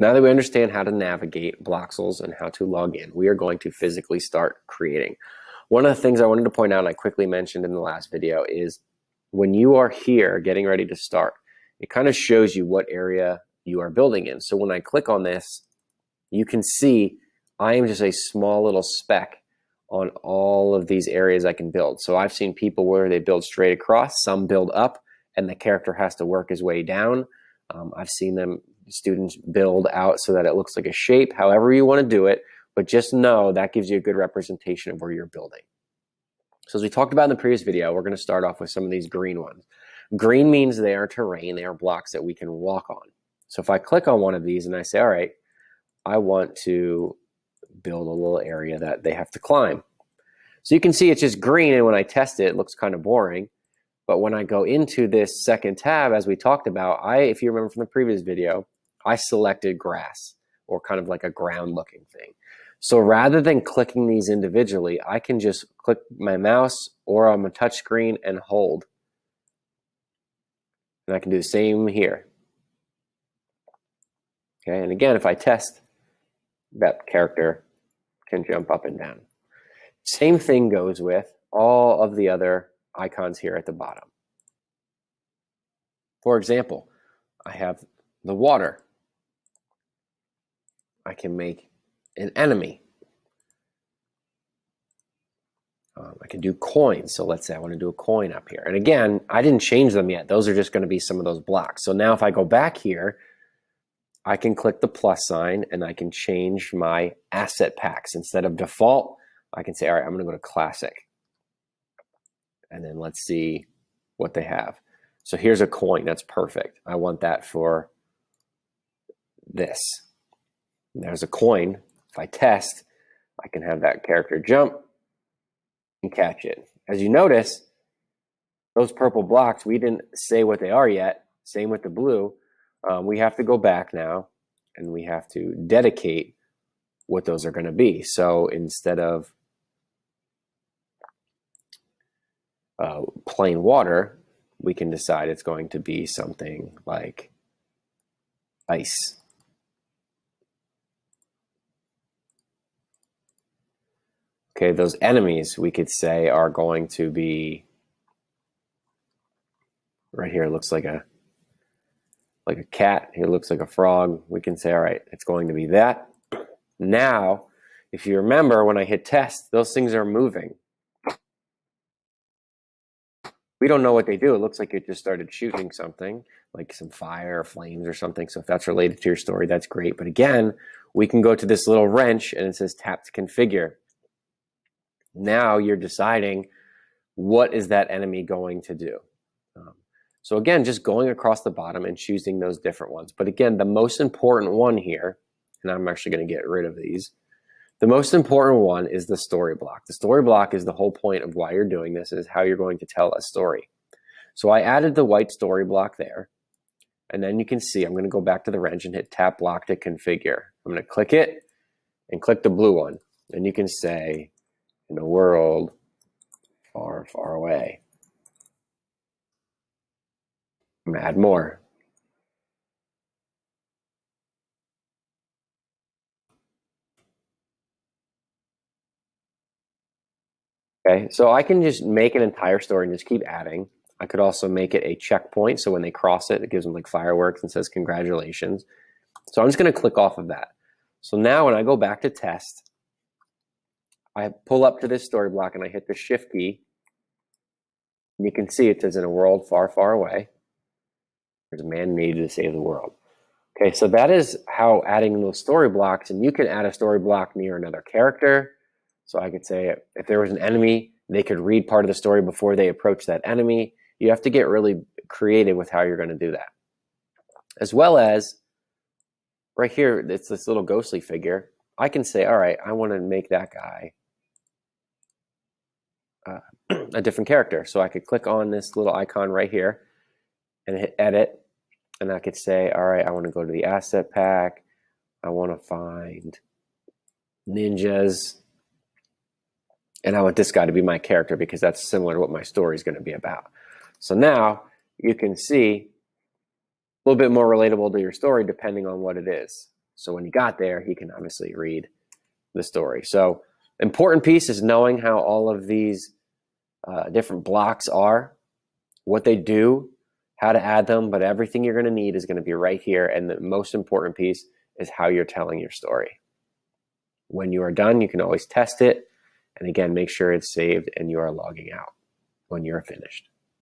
Now that we understand how to navigate Bloxels and how to log in, we are going to physically start creating. One of the things I wanted to point out, and I quickly mentioned in the last video, is when you are here getting ready to start, it kind of shows you what area you are building in. So when I click on this, you can see I am just a small little speck on all of these areas I can build. So I've seen people where they build straight across, some build up, and the character has to work his way down. I've seen students build out so that it looks like a shape, however you want to do it, but just know that gives you a good representation of where you're building. So as we talked about in the previous video, we're going to start off with some of these green ones. Green means they are terrain, they are blocks that we can walk on. So if I click on one of these and I say, all right, I want to build a little area that they have to climb. So you can see it's just green, and when I test it, it looks kind of boring. But when I go into this second tab, as we talked about, if you remember from the previous video, I selected grass, or kind of like a ground looking thing. So rather than clicking these individually, I can just click my mouse or on my touch screen and hold. And I can do the same here. Okay, and again, if I test, that character can jump up and down. Same thing goes with all of the other icons here at the bottom. For example, I have the water. I can make an enemy. I can do coins. So let's say I want to do a coin up here. And again, I didn't change them yet. Those are just going to be some of those blocks. So now if I go back here, I can click the plus sign and I can change my asset packs. Instead of default, I can say, all right, I'm going to go to classic. And then let's see what they have. So here's a coin. That's perfect. I want that for this. And there's a coin. If I test, I can have that character jump and catch it. As you notice, those purple blocks, we didn't say what they are yet. Same with the blue. We have to go back now and we have to dedicate what those are going to be. So instead of plain water, we can decide it's going to be something like ice. Okay, those enemies we could say are going to be, right here it looks like a cat, here it looks like a frog. We can say, all right, it's going to be that. Now, if you remember when I hit test, those things are moving. We don't know what they do. It looks like it just started shooting something, like some fire or flames or something. So if that's related to your story, that's great. But again, we can go to this little wrench and it says tap to configure. Now you're deciding what is that enemy going to do. So again, just going across the bottom and choosing those different ones. But again, the most important one here, and I'm actually going to get rid of these, the most important one is the story block. The story block is the whole point of why you're doing this, is how you're going to tell a story. So I added the white story block there. And then you can see, I'm going to go back to the wrench and hit tap block to configure. I'm going to click it and click the blue one. And you can say, in a world far, far away. I'm going to add more. Okay, so I can just make an entire story and just keep adding. I could also make it a checkpoint, so when they cross it, it gives them like fireworks and says congratulations. So I'm just going to click off of that. So now when I go back to test, I pull up to this story block and I hit the shift key. And you can see it says in a world far, far away, there's a man needed to save the world. Okay, so that is how adding those story blocks, and you can add a story block near another character. So I could say if there was an enemy, they could read part of the story before they approach that enemy. You have to get really creative with how you're going to do that. As well as right here, it's this little ghostly figure. I can say, all right, I want to make that guy a different character. So I could click on this little icon right here and hit edit. And I could say, all right, I want to go to the asset pack. I want to find ninjas. And I want this guy to be my character because that's similar to what my story is going to be about. So now you can see a little bit more relatable to your story depending on what it is. So when he got there, he can obviously read the story. So important piece is knowing how all of these different blocks are, what they do, how to add them, but everything you're going to need is going to be right here. And the most important piece is how you're telling your story. When you are done, you can always test it. And again, make sure it's saved and you are logging out when you're finished.